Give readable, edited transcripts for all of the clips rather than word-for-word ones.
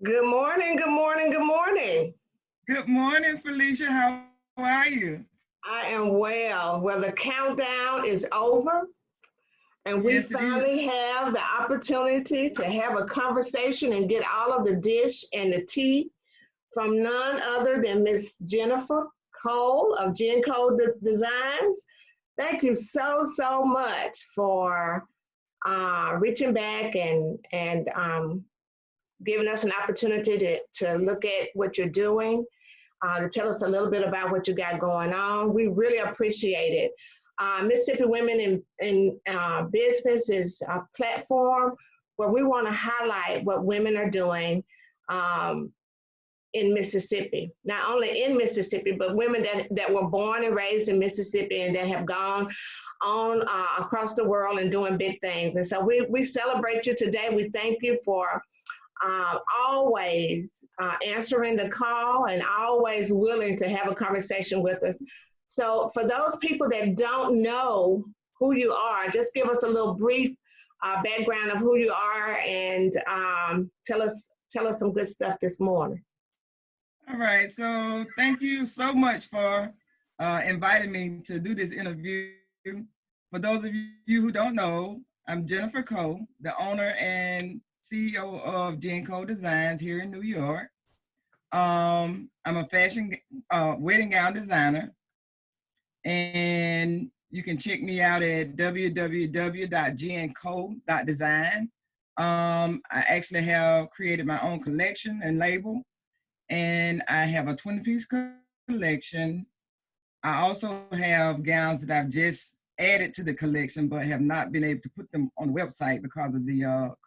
Good morning, good morning, good morning. Good morning, Felicia. How are you? I am well. Well, the countdown is over, and we Yes, it is. finally have the opportunity to have a conversation and get all of the dish and the tea from none other than Miss Jennifer Cole of Gen Cole Designs. Thank you so much for reaching back and giving us an opportunity to look at what you're doing, to tell us a little bit about what you got going on. We really appreciate it. Mississippi Women in Business is a platform where we want to highlight what women are doing in Mississippi. Not only in Mississippi, but women that were born and raised in Mississippi and that have gone on across the world and doing big things. And so we celebrate you today. We thank you for always answering the call and always willing to have a conversation with us. So for those people that don't know who you are, just give us a little brief background of who you are and tell us some good stuff this morning. All right. So thank you so much for inviting me to do this interview. For those of you who don't know, I'm Jennifer Cole, the owner and CEO of Gen Cole Designs here in New York. I'm a fashion wedding gown designer, and you can check me out at www.gencole.design. I actually have created my own collection and label, and I have a 20-piece collection. I also have gowns that I've just added to the collection, but have not been able to put them on the website because of the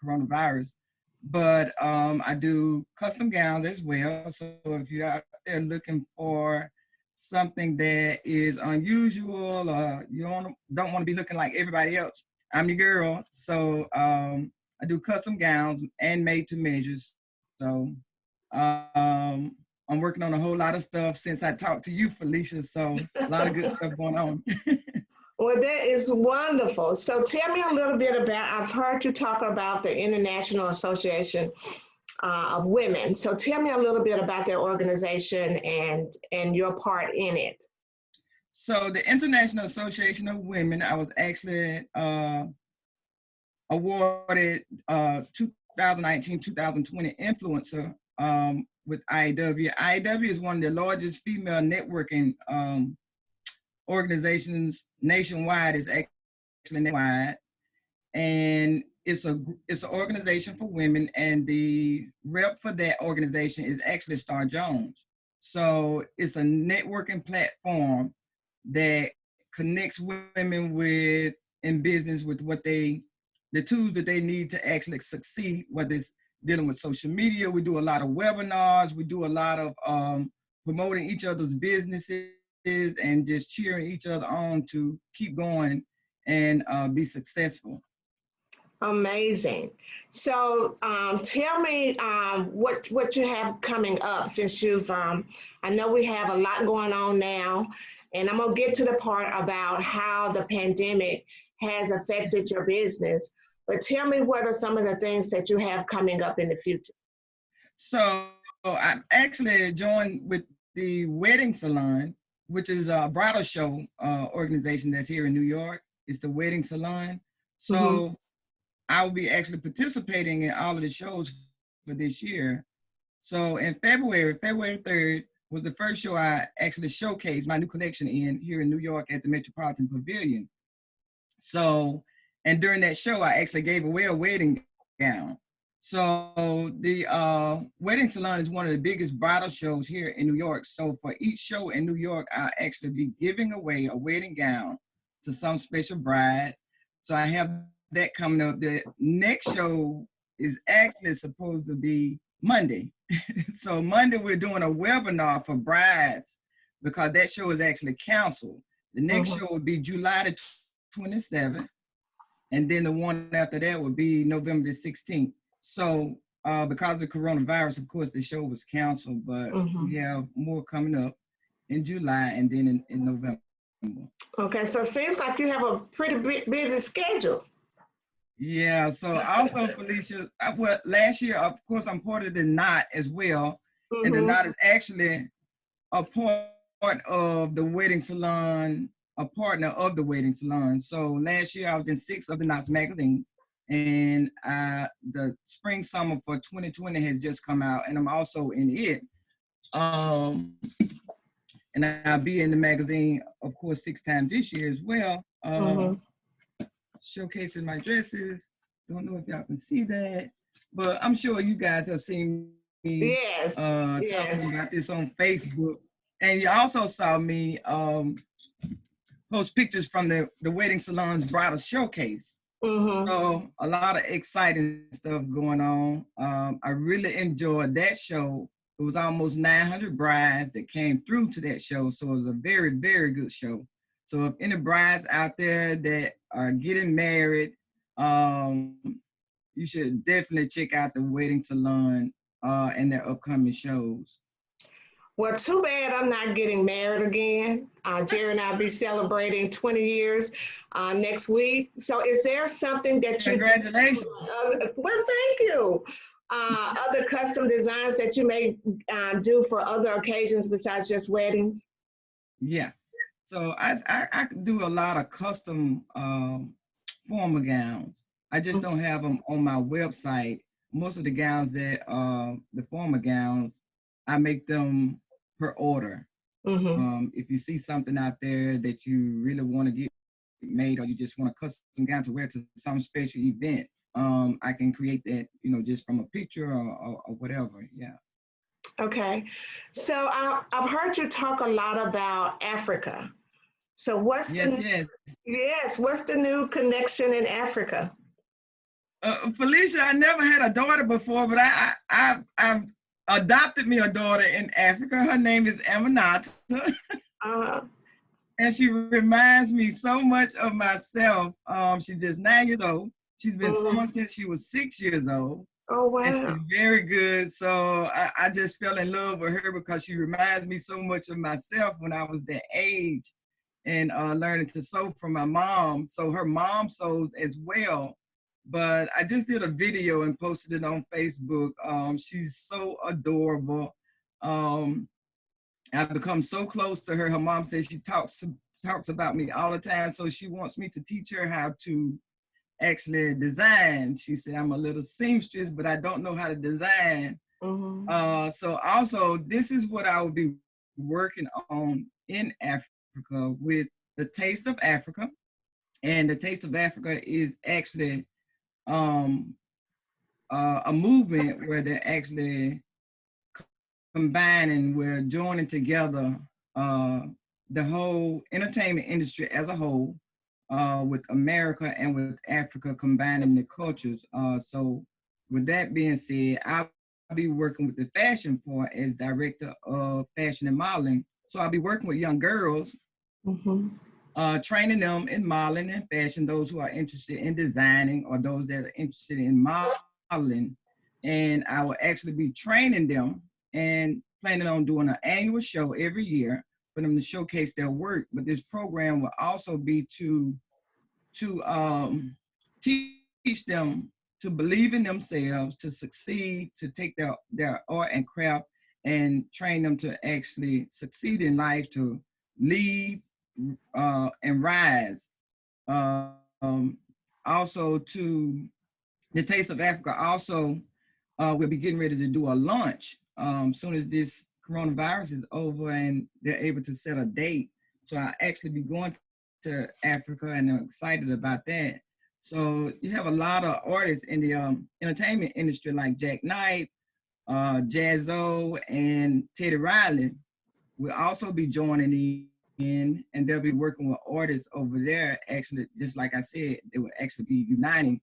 coronavirus. But I do custom gowns as well. So if you're out there looking for something that is unusual or you don't want to be looking like everybody else, I'm your girl. So I do custom gowns and made to measures. So I'm working on a whole lot of stuff since I talked to you, Felicia. So a lot of good stuff going on. Well, that is wonderful. So tell me a little bit about, I've heard you talk about the International Association of Women. So tell me a little bit about their organization and your part in it. So the International Association of Women, I was actually awarded 2019-2020 influencer with IAW. IAW is one of the largest female networking organizations nationwide. Is actually nationwide, and it's an organization for women, and the rep for that organization is actually Star Jones. So it's a networking platform that connects women with in business with the tools that they need to actually succeed, whether it's dealing with social media. We do a lot of webinars. We do a lot of promoting each other's businesses and just cheering each other on to keep going and be successful. Amazing. So tell me what you have coming up, since you've, I know we have a lot going on now, and I'm gonna get to the part about how the pandemic has affected your business, but tell me what are some of the things that you have coming up in the future? So I actually joined with the Wedding Salon, which is a bridal show organization that's here in New York. It's the Wedding Salon. So I will be actually participating in all of the shows for this year. So in February 3rd was the first show I actually showcased my new collection in here in New York at the Metropolitan Pavilion. So, and during that show, I actually gave away a wedding gown. So the Wedding Salon is one of the biggest bridal shows here in New York. So for each show in New York, I'll actually be giving away a wedding gown to some special bride. So I have that coming up. The next show is actually supposed to be Monday. So Monday, we're doing a webinar for brides because that show is actually canceled. The next show will be July the 27th. And then the one after that would be November the 16th. So because of the coronavirus, of course, the show was canceled, but we have more coming up in July and then in November. Okay, so it seems like you have a pretty busy schedule. Yeah, so also Felicia, well, last year, of course, I'm part of the Knot as well. And the Mm-hmm. Knot is actually a part of the wedding salon, a partner of the wedding salon. So last year I was in 6 of the Knots magazines, and the spring summer for 2020 has just come out, and I'm also in it. Um, and I'll be in the magazine, of course, 6 times this year as well. Mm-hmm. Showcasing my dresses. Don't know if y'all can see that, but I'm sure you guys have seen me Yes. Yes. talking about this on Facebook. And you also saw me post pictures from the wedding salon's bridal showcase. Mm-hmm. So a lot of exciting stuff going on. I really enjoyed that show. It was almost 900 brides that came through to that show. So it was a very, very good show. So if any brides out there that are getting married, um, you should definitely check out the wedding salon and their upcoming shows. Well, too bad I'm not getting married again. Jerry and I'll be celebrating 20 years next week. So is there something that you do? Congratulations. Well, thank you. Other custom designs that you may do for other occasions besides just weddings? Yeah. So I do a lot of custom formal gowns. I just don't have them on my website. Most of the gowns that the formal gowns, I make them per order. Mm-hmm. If you see something out there that you really want to get made, or you just want a custom gown to wear to some special event, I can create that, just from a picture or whatever. Yeah. Okay. So I've heard you talk a lot about Africa. So Yes, yes. what's the new connection in Africa? Felicia, I never had a daughter before, but I've adopted me a daughter in Africa. Her name is Aminata. Uh, And she reminds me so much of myself. She's just 9 years old. She's been sewing since she was 6 years old. oh, And she's wow. very good. So I just fell in love with her because she reminds me so much of myself when I was that age, and learning to sew from my mom. So her mom sews as well. But I just did a video and posted it on Facebook. She's so adorable. I've become so close to her. Her mom says she talks about me all the time. So she wants me to teach her how to actually design. She said, I'm a little seamstress, but I don't know how to design. Mm-hmm. So also, this is what I will be working on in Africa with the Taste of Africa. And the Taste of Africa is actually a movement where they're actually combining, we're joining together the whole entertainment industry as a whole, with America and with Africa, combining the cultures. So with that being said, I'll be working with the fashion part as director of fashion and modeling. So I'll be working with young girls, training them in modeling and fashion, those who are interested in designing or those that are interested in modeling. And I will actually be training them and planning on doing an annual show every year for them to showcase their work. But this program will also be to teach them to believe in themselves, to succeed, to take their art and craft and train them to actually succeed in life, to lead and rise. Also, to the Taste of Africa also, we'll be getting ready to do a launch soon as this coronavirus is over and they're able to set a date. So I'll actually be going to Africa, and I'm excited about that. So you have a lot of artists in the entertainment industry like Jack Knight, Jaz-O, and Teddy Riley will also be joining in, and they'll be working with artists over there. Actually, just like I said, they will actually be uniting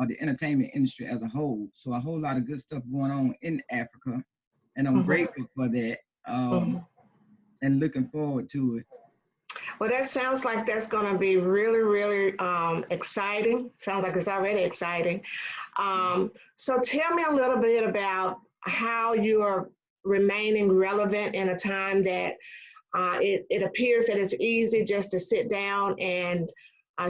the entertainment industry as a whole. So a whole lot of good stuff going on in Africa, and I'm grateful for that, and looking forward to it. Well, that sounds like that's going to be really, really exciting. Sounds like it's already exciting. So tell me a little bit about how you are remaining relevant in a time that it appears that it's easy just to sit down and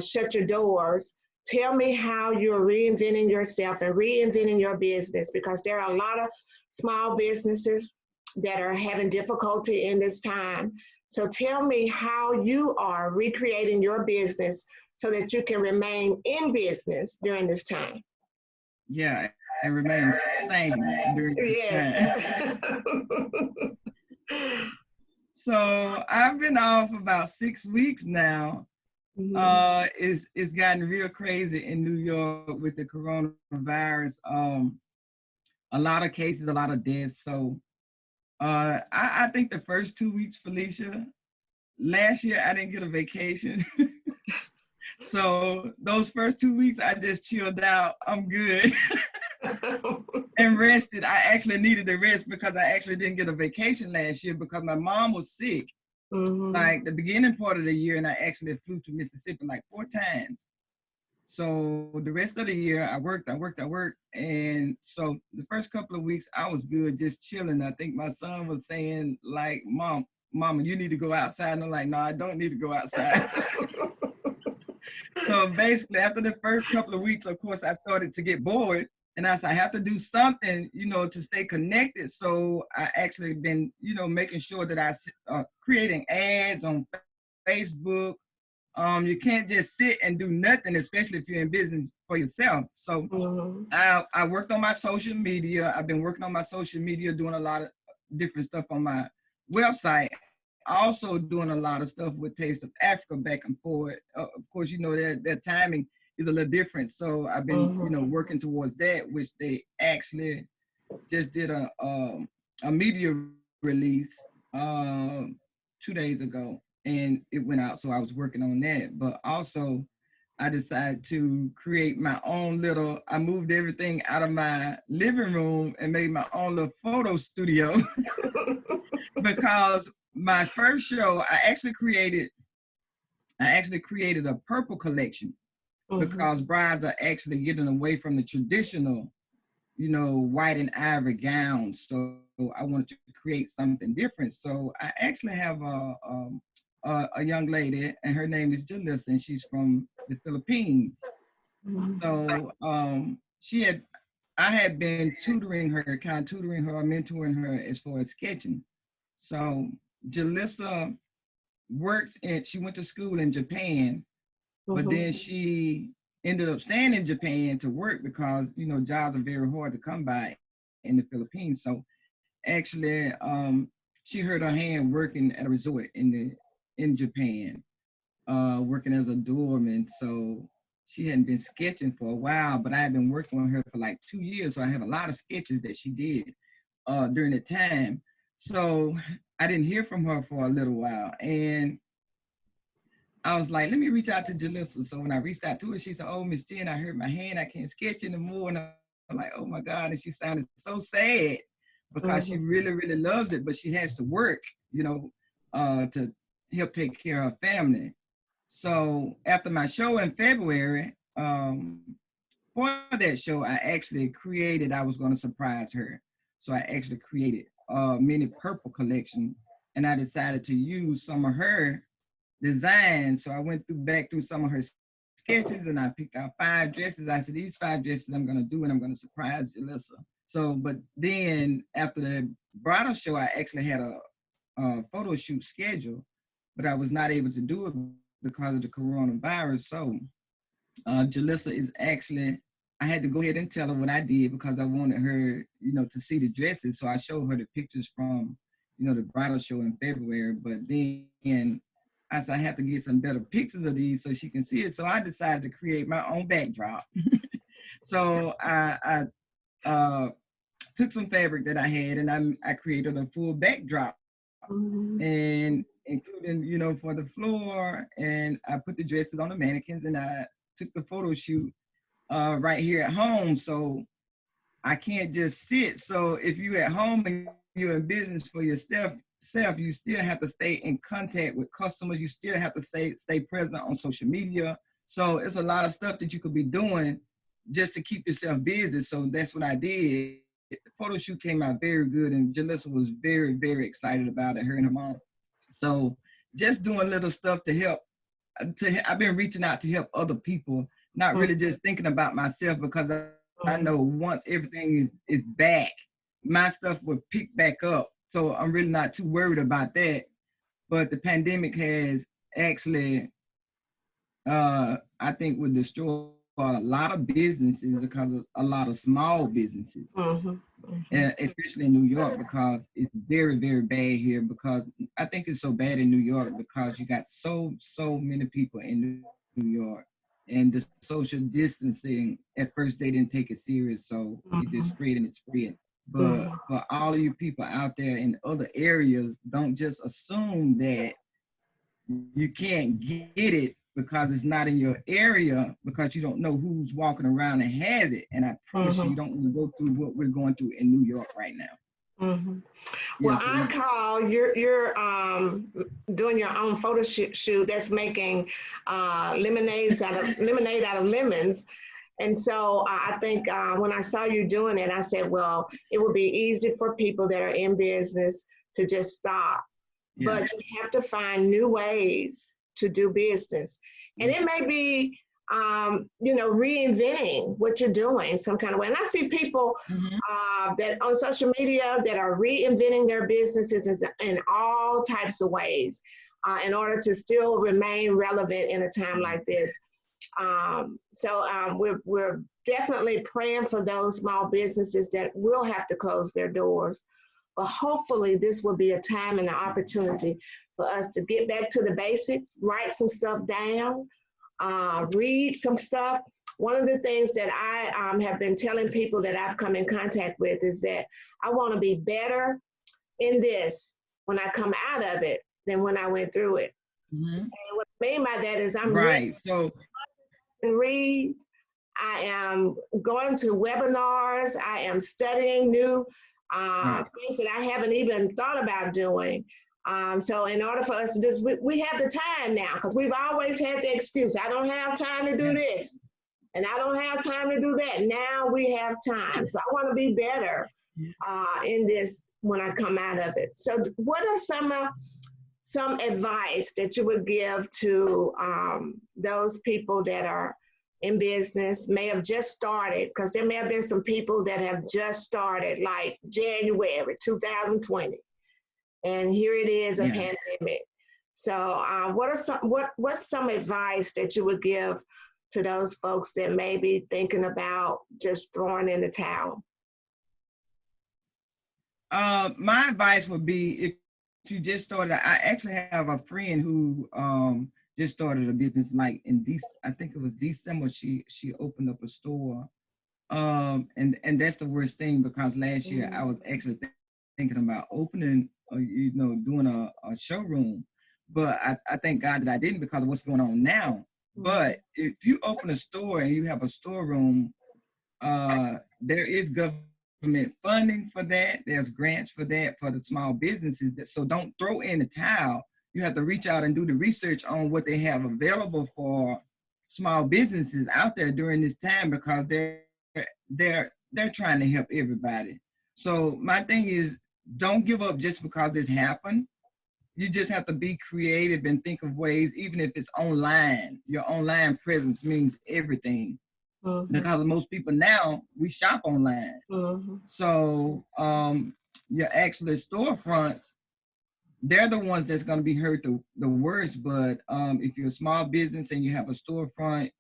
shut your doors. Tell me how you're reinventing yourself and reinventing your business, because there are a lot of small businesses that are having difficulty in this time. So tell me how you are recreating your business so that you can remain in business during this time. Yeah, and remains sane during this time. Yes. So I've been off about 6 weeks now. Mhm. It's gotten real crazy in New York with the coronavirus. A lot of cases, a lot of deaths. So I think the first 2 weeks, Felicia, last year I didn't get a vacation. So those first 2 weeks I just chilled out. I'm good. And rested. I actually needed the rest because I actually didn't get a vacation last year because my mom was sick. Mhm. Like the beginning part of the year, and I actually flew to Mississippi like 4 times. So the rest of the year, I worked. And so the first couple of weeks, I was good, just chilling. I think my son was saying like, Mama, you need to go outside. And I'm like, no, I don't need to go outside. So basically, after the first couple of weeks, of course, I started to get bored. And I said, I have to do something, to stay connected. So I actually been, making sure that I creating ads on Facebook. You can't just sit and do nothing, especially if you're in business for yourself. So Mhm. I worked on my social media. I've been working on my social media, doing a lot of different stuff on my website. Also doing a lot of stuff with Taste of Africa back and forth. Of course, their timing is a little different. So I've been, Mhm. working towards that, which they actually just did a media release 2 days ago, and it went out. So I was working on that, but also I decided to create my own little. I moved everything out of my living room and made my own little photo studio because my first show I actually created a purple collection Mhm. because brides are actually getting away from the traditional white and ivory gowns. So I wanted to create something different. So I actually have a young lady, and her name is Jalissa, and she's from the Philippines. Mhm. So I had been tutoring her, kind of tutoring her, or mentoring her as far as sketching. So Jalissa she went to school in Japan, but then Mhm. she ended up staying in Japan to work because jobs are very hard to come by in the Philippines. So actually, she hurt her hand working at a resort in Japan, working as a doorman. So she hadn't been sketching for a while, but I had been working with her for like 2 years. So I had a lot of sketches that she did during the time. So I didn't hear from her for a little while, and I was like, let me reach out to Jalissa. So when I reached out to her, she said, oh, Miss Jen, I hurt my hand. I can't sketch anymore. And I'm like, oh my God. And she sounded so sad because she Mhm. really, really loves it, but she has to work, to help take care of her family. So after my show in February, for that show, I was going to surprise her. So I actually created a mini purple collection, and I decided to use some of her design. So I went back through some of her sketches, and I picked out 5 dresses. I said, these 5 dresses I'm gonna do, and I'm gonna surprise Jalissa. So, but then after the bridal show, I actually had a photo shoot scheduled, but I was not able to do it because of the coronavirus. So Jalissa is actually, I had to go ahead and tell her what I did because I wanted her, to see the dresses. So I showed her the pictures from, the bridal show in February. But then I said, I have to get some better pictures of these so she can see it. So I decided to create my own backdrop. So I took some fabric that I had, and I created a full backdrop, Mhm. and including, for the floor. And I put the dresses on the mannequins, and I took the photo shoot right here at home. So I can't just sit. So if you're at home and you're in business for yourself, you still have to stay in contact with customers. You still have to stay present on social media. So it's a lot of stuff that you could be doing just to keep yourself busy. So that's what I did. The photo shoot came out very good, and Jalissa was very, very excited about it, her and her mom. So just doing little stuff to help. I've been reaching out to help other people not really just thinking about myself, because I know once everything is back, my stuff will pick back up. So I'm really not too worried about that. But the pandemic has actually, I think, would destroy a lot of businesses, because of a lot of small businesses, especially in New York, because it's very, very bad here. Because I think it's so bad in New York because you got so many people in New York, and the social distancing, at first they didn't take it serious, so it just spread and it spread. But for all of you people out there in other areas, don't just assume that you can't get it because it's not in your area, because you don't know who's walking around and has it. And I promise you don't want to go through what we're going through in New York right now. Well, I call you're doing your own photo shoot that's making lemonade out of lemons. And so I think when I saw you doing it, I said, well, it would be easy for people that are in business to just stop. But you have to find new ways to do business. And it may be, reinventing what you're doing some kind of way. And I see people that on social media that are reinventing their businesses in all types of ways in order to still remain relevant in a time like this. We're definitely praying for those small businesses that will have to close their doors. But hopefully this will be a time and an opportunity for us to get back to the basics, write some stuff down, read some stuff. One of the things that I have been telling people that I've come in contact with is that I want to be better in this when I come out of it than when I went through it. And what I mean by that is I'm read. I am going to webinars. I am studying new things that I haven't even thought about doing. So in order for us to just, we have the time now, because we've always had the excuse, I don't have time to do this, and I don't have time to do that. Now we have time. So I want to be better in this when I come out of it. So what are some advice that you would give to those people that are in business, may have just started, because there may have been some people that have just started like January 2020, and here it is, a pandemic. So what's some advice that you would give to those folks that may be thinking about just throwing in the towel? My advice would be, if you just started, I actually have a friend who just started a business, like I think it was December, she opened up a store. And that's the worst thing, because last year I was actually thinking about opening, doing a showroom, but I thank God that I didn't, because of what's going on now. But if you open a store and you have a storeroom, there is government funding for that. There's grants for that for the small businesses. So don't throw in the towel. You have to reach out and do the research on what they have available for small businesses out there during this time, because they're trying to help everybody. So my thing is, don't give up just because this happened. You just have to be creative and think of ways, even if it's online. Your online presence means everything. Because most people now, we shop online. So your actual storefronts, they're the ones that's going to be hurt the worst. But if you're a small business and you have a storefront,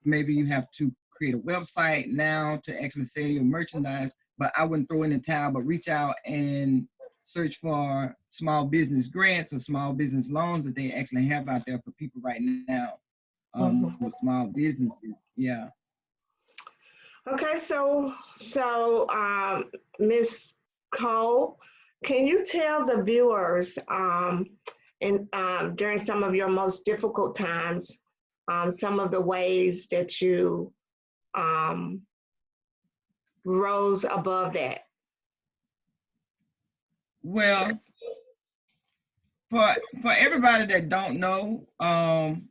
maybe you have to create a website now to actually sell your merchandise. But I wouldn't throw in the towel, but reach out and search for small business grants or small business loans that they actually have out there for people right now with small businesses. Okay, so Ms. Cole, can you tell the viewers during some of your most difficult times, some of the ways that you rose above that? Well, for everybody that don't know, I'm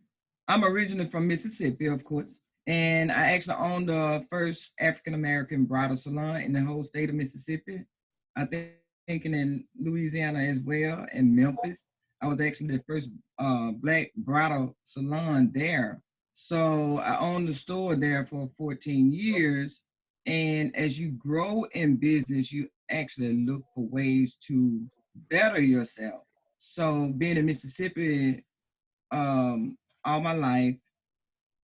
originally from Mississippi, of course, and I actually owned the first African-American bridal salon in the whole state of Mississippi. I think in Louisiana as well, in Memphis. I was actually the first Black bridal salon there. So I owned the store there for 14 years. And as you grow in business, you actually look for ways to better yourself. So being in Mississippi all my life,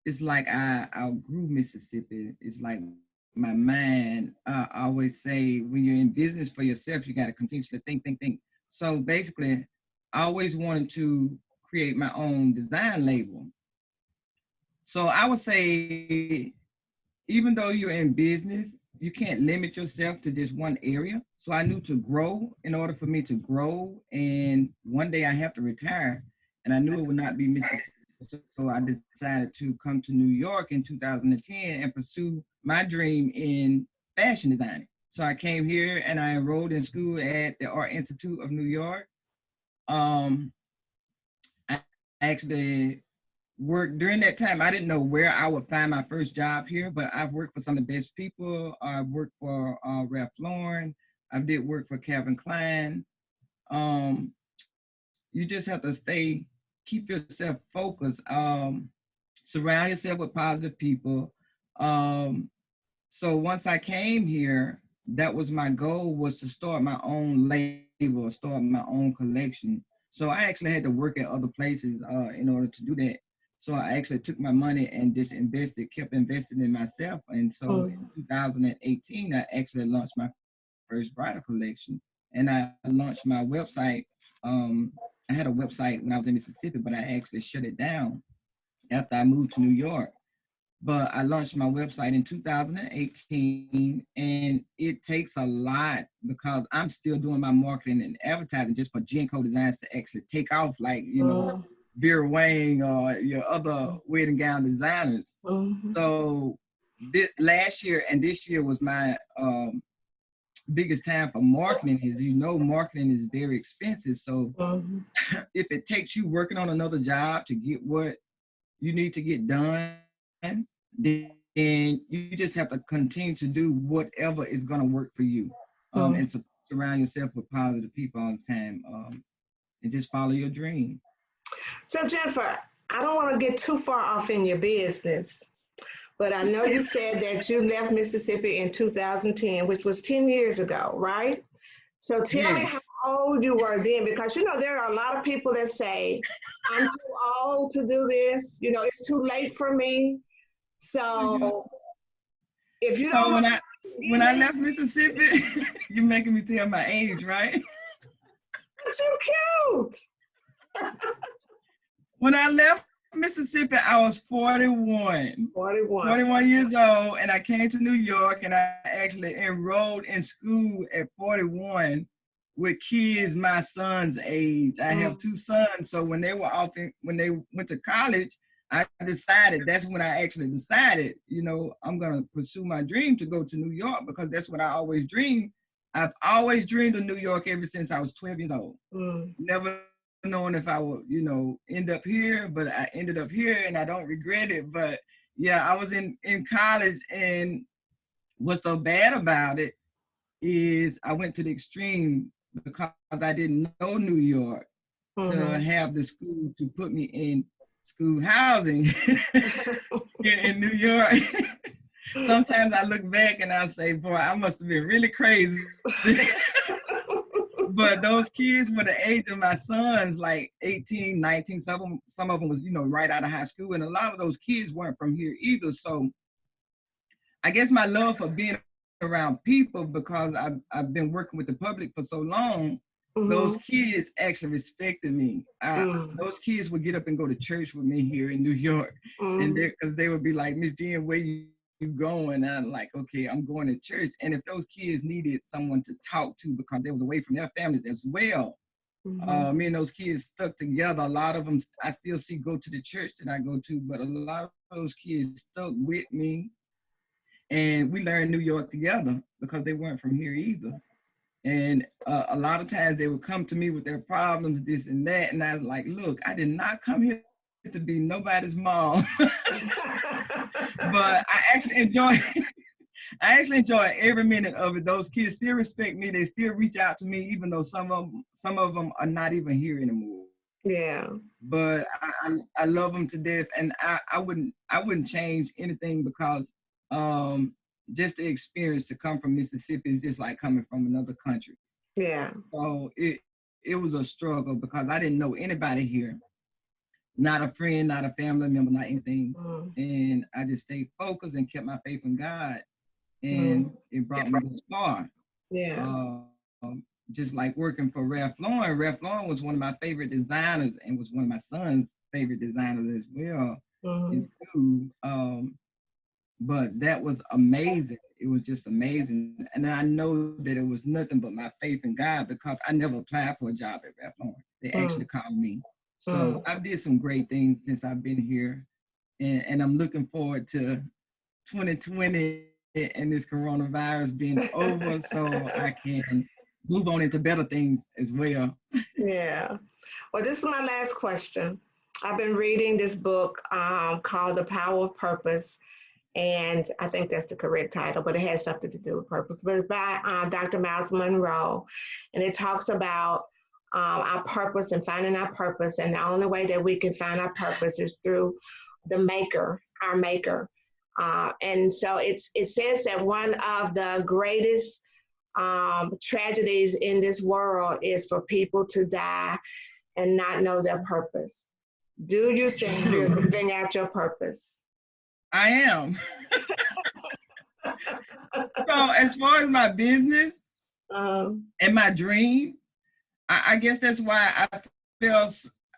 it's like I outgrew Mississippi. It's like my mind. I always say when you're in business for yourself, you got to continuously think, think, think. So basically, I always wanted to create my own design label. So I would say, even though you're in business, you can't limit yourself to just one area. So I knew to grow, in order for me to grow, and one day I have to retire, and I knew it would not be Mississippi. So I decided to come to New York in 2010 and pursue my dream in fashion designing. So I came here and I enrolled in school at the Art Institute of New York. Um, I actually worked during that time. I didn't know where I would find my first job here, but I've worked for some of the best people. I've worked for Ralph Lauren. I did work for Calvin Klein. Um, you just have to keep yourself focused. Surround yourself with positive people. So once I came here, that was my goal, was to start my own label, start my own collection. So I actually had to work at other places in order to do that. So I actually took my money and just kept investing in myself. And so in 2018, I actually launched my first bridal collection. And I launched my website. I had a website when I was in Mississippi, but I actually shut it down after I moved to New York. But I launched my website in 2018, and it takes a lot because I'm still doing my marketing and advertising just for Genco Designs to actually take off, like, you know, Vera Wang or your other wedding gown designers. So last year and this year was my biggest time for marketing. As you know, marketing is very expensive. So if it takes you working on another job to get what you need to get done, then you just have to continue to do whatever is going to work for you. And surround yourself with positive people all the time, and just follow your dream. So Jennifer, I don't want to get too far off in your business, but I know you said that you left Mississippi in 2010, which was 10 years ago, right? So tell me how old you were then, because you know there are a lot of people that say, I'm too old to do this, you know, it's too late for me. So if you don't, when I left Mississippi, you're making me tell my age, right? But you're cute. When I left Mississippi, I was 41 years old, and I came to New York, and I actually enrolled in school at 41 with kids my son's age. I have two sons, so when they went to college, that's when I actually decided, you know, I'm gonna pursue my dream to go to New York, because that's what I always dreamed. I've always dreamed of New York ever since I was 12 years old. Never knowing if I would, you know, end up here, but I ended up here and I don't regret it. But yeah, I was in college, and what's so bad about it is I went to the extreme because I didn't know New York to have the school to put me in school housing here in New York. Sometimes I look back and I say, boy, I must have been really crazy. But those kids were the age of my sons, like 18, 19. Some of them was, you know, right out of high school. And a lot of those kids weren't from here either. So I guess my love for being around people, because I've been working with the public for so long, those kids actually respected me. Those kids would get up and go to church with me here in New York. And because they would be like, Miss Jen, where you going? And I'm like, okay, I'm going to church. And if those kids needed someone to talk to because they was away from their families as well, me and those kids stuck together. A lot of them I still see go to the church that I go to, but a lot of those kids stuck with me, and we learned New York together because they weren't from here either. And a lot of times they would come to me with their problems, this and that, and I was like, look, I did not come here to be nobody's mom. But I actually enjoy every minute of it. Those kids still respect me. They still reach out to me, even though some of them are not even here anymore. Yeah. but I love them to death, and I wouldn't change anything because just the experience to come from Mississippi is just like coming from another country. Yeah. So it was a struggle because I didn't know anybody here, not a friend, not a family member, not anything, Mm. and I just stayed focused and kept my faith in God, and Mm. it brought me this far. Yeah. Um, just like working for Ralph Lauren. Ralph Lauren was one of my favorite designers and was one of my son's favorite designers as well in Mm. school. But that was amazing. It was just amazing. And I know that it was nothing but my faith in God because I never applied for a job at Ralph Lauren. They actually Mm. called me. So Mm. I did some great things since I've been here. And I'm looking forward to 2020 and this coronavirus being over so I can move on into better things as well. Yeah. Well, this is my last question. I've been reading this book called The Power of Purpose, and I think that's the correct title, but it has something to do with purpose. But it's by Dr. Miles Monroe, and it talks about our purpose and finding our purpose. And the only way that we can find our purpose is through the Maker, our Maker. And so it says that one of the greatest tragedies in this world is for people to die and not know their purpose. Do you think you're living out your purpose? I am. So as far as my business and my dream, I guess that's why I feel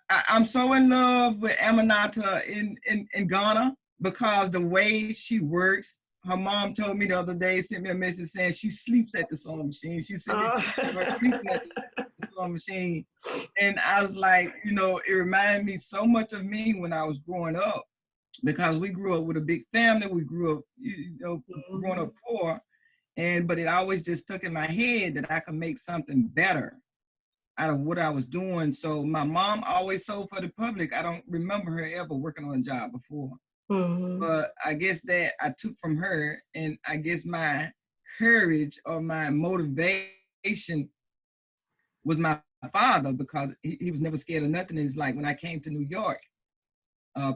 I'm so in love with Aminata in Ghana because the way she works. Her mom told me the other day, sent me a message saying she sleeps at the sewing machine. She sent me her sleeping at the sewing machine. And I was like, it reminded me so much of me when I was growing up because we grew up with a big family. We grew up, growing up poor. But it always just stuck in my head that I could make something better out of what I was doing. So my mom always sold for the public. I don't remember her ever working on a job before. Mm-hmm. But I guess that I took from her, and I guess my courage or my motivation was my father because he was never scared of nothing. It's like when I came to New York,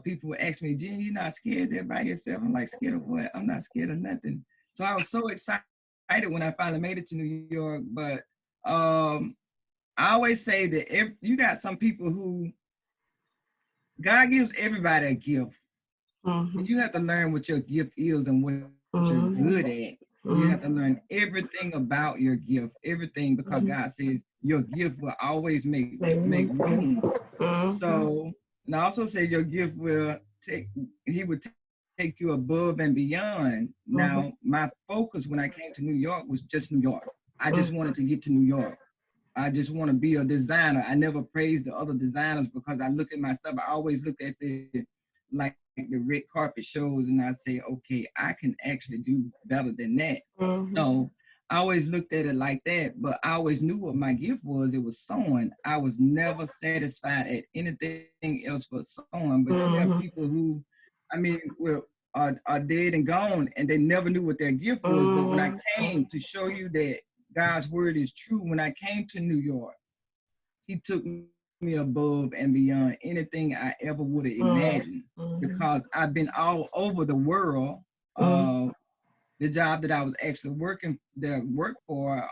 people would ask me, Jen, you're not scared there by yourself? I'm like, scared of what? I'm not scared of nothing. So I was so excited when I finally made it to New York. But I always say that if you got some people who, God gives everybody a gift. Mm-hmm. You have to learn what your gift is and what you're good at. You have to learn everything about your gift, everything, because God says your gift will always make room. So, and I also say your gift will he would take you above and beyond. Now, my focus when I came to New York was just New York. I just wanted to get to New York. I just want to be a designer. I never praised the other designers because I look at my stuff. I always look at the red carpet shows and I'd say, okay, I can actually do better than that. So I always looked at it like that, but I always knew what my gift was. It was sewing. I was never satisfied at anything else but sewing. But you have people who, are dead and gone and they never knew what their gift was. But when I came to show you that God's word is true, when I came to New York, he took me above and beyond anything I ever would have imagined because I've been all over the world. The job that I was actually working for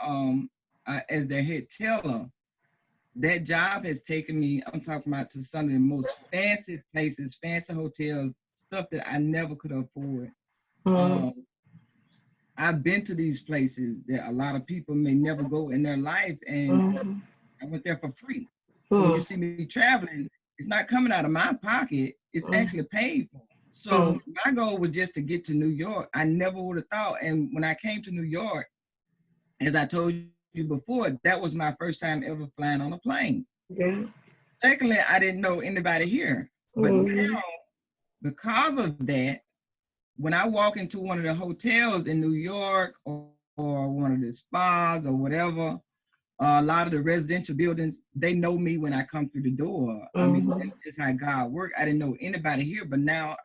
as their head tailor, that job has taken me, I'm talking about, to some of the most fancy places, fancy hotels, stuff that I never could afford. I've been to these places that a lot of people may never go in their life, and I went there for free. So when you see me traveling, it's not coming out of my pocket, it's actually paid for. So my goal was just to get to New York. I never would have thought. And when I came to New York, as I told you before, that was my first time ever flying on a plane. Secondly, I didn't know anybody here. But now, because of that, when I walk into one of the hotels in New York or one of the spas or whatever, a lot of the residential buildings, they know me when I come through the door. I mean, that's just how God works. I didn't know anybody here, but now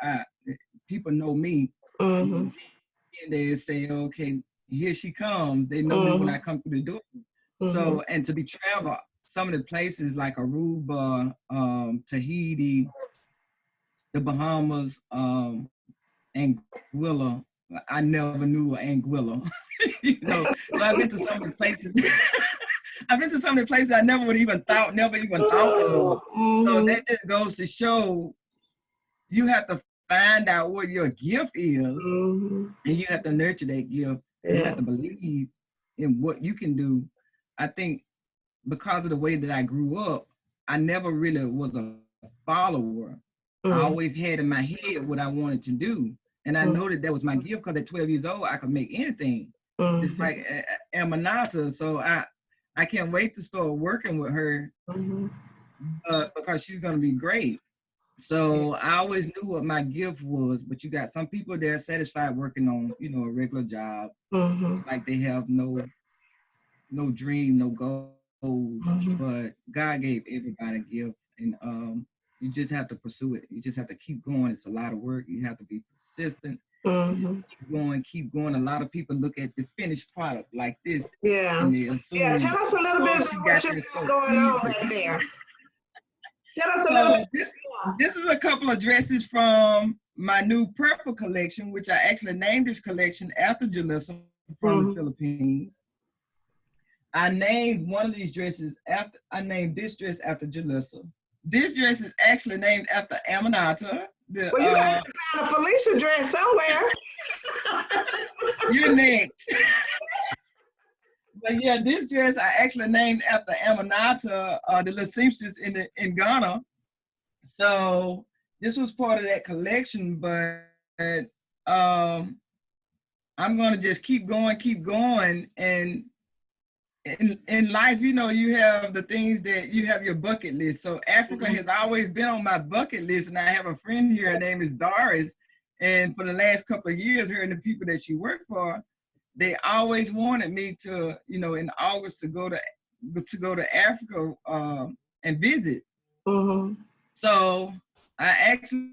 people know me. And they say, okay, here she comes. They know me when I come through the door. So, and to be some of the places like Aruba, Tahiti, the Bahamas, Anguilla. I never knew Anguilla, you know. So I've been to some of the places. I've been to some of the places I never even thought of. So that just goes to show you have to find out what your gift is, and you have to nurture that gift. Yeah. You have to believe in what you can do. I think because of the way that I grew up, I never really was a follower. I always had in my head what I wanted to do. And I know that was my gift because at 12 years old, I could make anything. It's like Aminata. So I can't wait to start working with her because she's going to be great. So I always knew what my gift was, but you got some people that are satisfied working on, you know, a regular job. Like they have no dream, no goals, but God gave everybody a gift, and you just have to pursue it. You just have to keep going. It's a lot of work. You have to be persistent. Keep going. A lot of people look at the finished product like this. Yeah. And they assume, tell us a little bit about what you got going on right there. Tell us a little bit. This is a couple of dresses from my new purple collection, which I actually named this collection after Jalissa from the Philippines. I named one of these dresses I named this dress after Jalissa. This dress is actually named after Aminata. Well, you have to find a Felicia dress somewhere. You're next. But yeah, this dress I actually named after Aminata, the little seamstress in Ghana. So this was part of that collection, but I'm gonna just keep going, and in life, you know, you have the things that you have your bucket list. So Africa has always been on my bucket list, and I have a friend here, her name is Doris, and for the last couple of years, her and the people that she worked for, they always wanted me to, you know, in August to go to Africa and visit. So I actually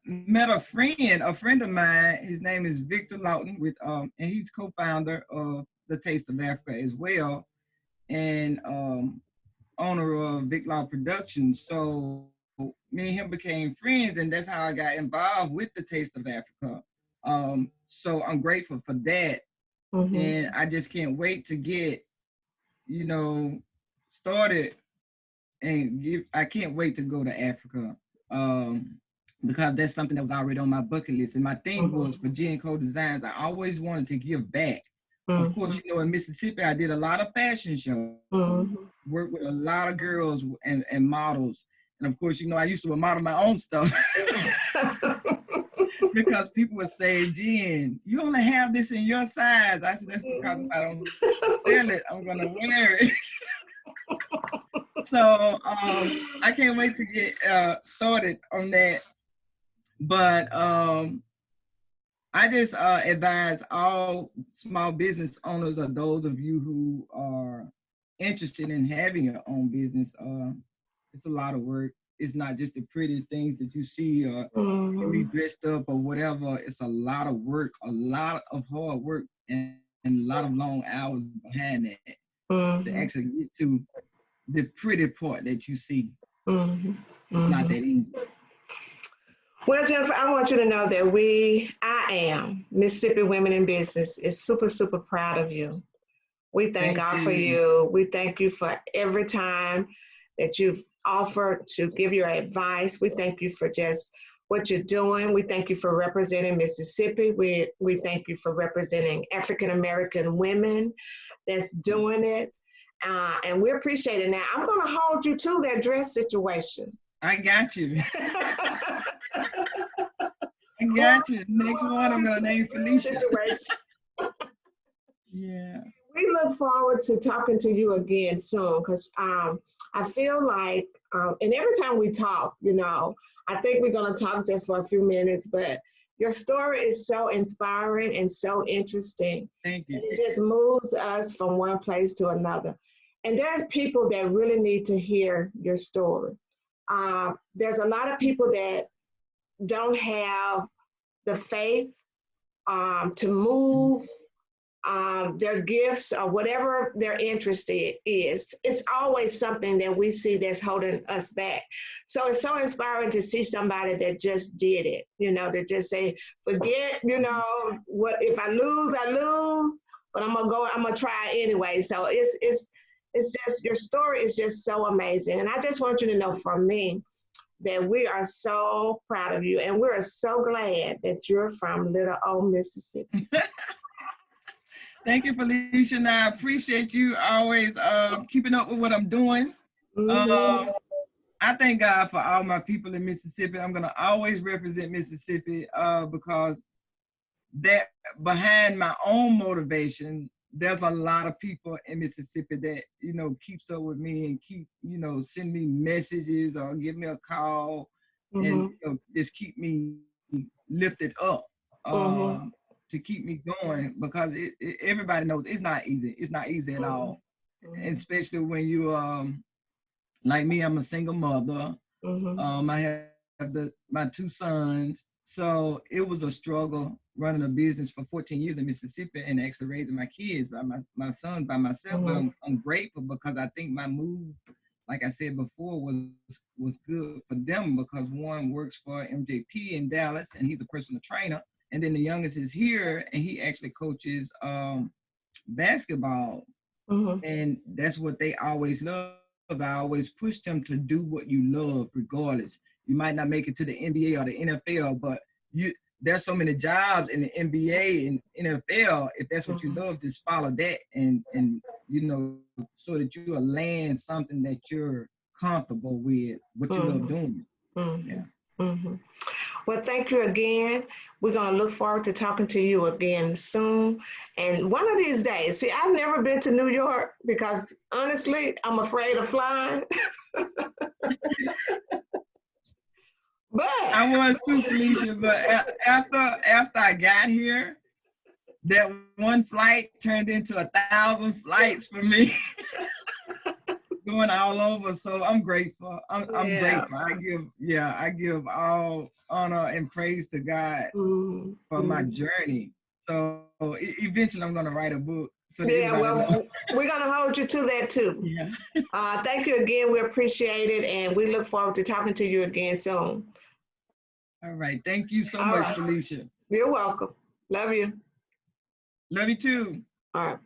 met a friend of mine. His name is Victor Lawton, and he's co-founder of the Taste of Africa as well, and owner of Vic Law Productions. So me and him became friends, and that's how I got involved with the Taste of Africa. So I'm grateful for that. And I just can't wait to get, you know, started, and I can't wait to go to Africa, because that's something that was already on my bucket list. And my thing was for G&Co Designs, I always wanted to give back. Of course, you know, in Mississippi, I did a lot of fashion shows, worked with a lot of girls and models. And of course, you know, I used to model my own stuff. Because people would say, Jen, you only have this in your size. I said, that's because if I don't sell it, I'm gonna wear it. So I can't wait to get started on that. But I just advise all small business owners, or those of you who are interested in having your own business, it's a lot of work. It's not just the pretty things that you see or be dressed up or whatever. It's a lot of work, a lot of hard work, and a lot of long hours behind that to actually get to the pretty part that you see. It's not that easy. Well, Jennifer, I want you to know that I am Mississippi Women in Business is super, super proud of you. We thank God for you. We thank you for every time that you've offered to give your advice. We thank you for just what you're doing. We thank you for representing Mississippi. We thank you for representing African-American women that's doing it. And we appreciate it. Now, I'm going to hold you to that dress situation. I got you. I got you. Next one, I'm going to name Felicia. Yeah. We look forward to talking to you again soon, because I feel like, and every time we talk, you know, I think we're going to talk just for a few minutes, but your story is so inspiring and so interesting. Thank you. It just moves us from one place to another. And there's people that really need to hear your story. There's a lot of people that don't have the faith to move their gifts or whatever their interest is, it's always something that we see that's holding us back. So it's so inspiring to see somebody that just did it, you know, that just say, forget, you know, what if I lose, but I'm gonna try anyway. So it's just, your story is just so amazing. And I just want you to know from me that we are so proud of you, and we're so glad that you're from little old Mississippi. Thank you, Felicia. And I appreciate you always keeping up with what I'm doing. Mm-hmm. I thank God for all my people in Mississippi. I'm going to always represent Mississippi because that behind my own motivation, there's a lot of people in Mississippi that, you know, keeps up with me and keep, you know, send me messages or give me a call and you know, just keep me lifted up. To keep me going, because everybody knows it's not easy. It's not easy at all, and especially when you like me. I'm a single mother. I have my 2 sons, so it was a struggle running a business for 14 years in Mississippi and actually raising my kids by my sons by myself. But I'm grateful because I think my move, like I said before, was good for them, because one works for MJP in Dallas and he's a personal trainer. And then the youngest is here and he actually coaches basketball. And that's what they always love. I always push them to do what you love regardless. You might not make it to the NBA or the NFL, but there's so many jobs in the NBA and NFL. If that's what you love, just follow that and you know, so that you will land something that you're comfortable with, what you love doing. Yeah. Well, thank you again. We're going to look forward to talking to you again soon. And one of these days, see, I've never been to New York because honestly, I'm afraid of flying. But I was too, Felicia, but after I got here, that one flight turned into 1,000 flights for me. Going all over, so I'm grateful. I'm grateful. I give all honor and praise to God for my journey. So eventually, I'm gonna write a book. So well, we're gonna hold you to that too. Yeah. Thank you again. We appreciate it, and we look forward to talking to you again soon. All right. Thank you so much, Felicia. You're welcome. Love you. Love you too. All right.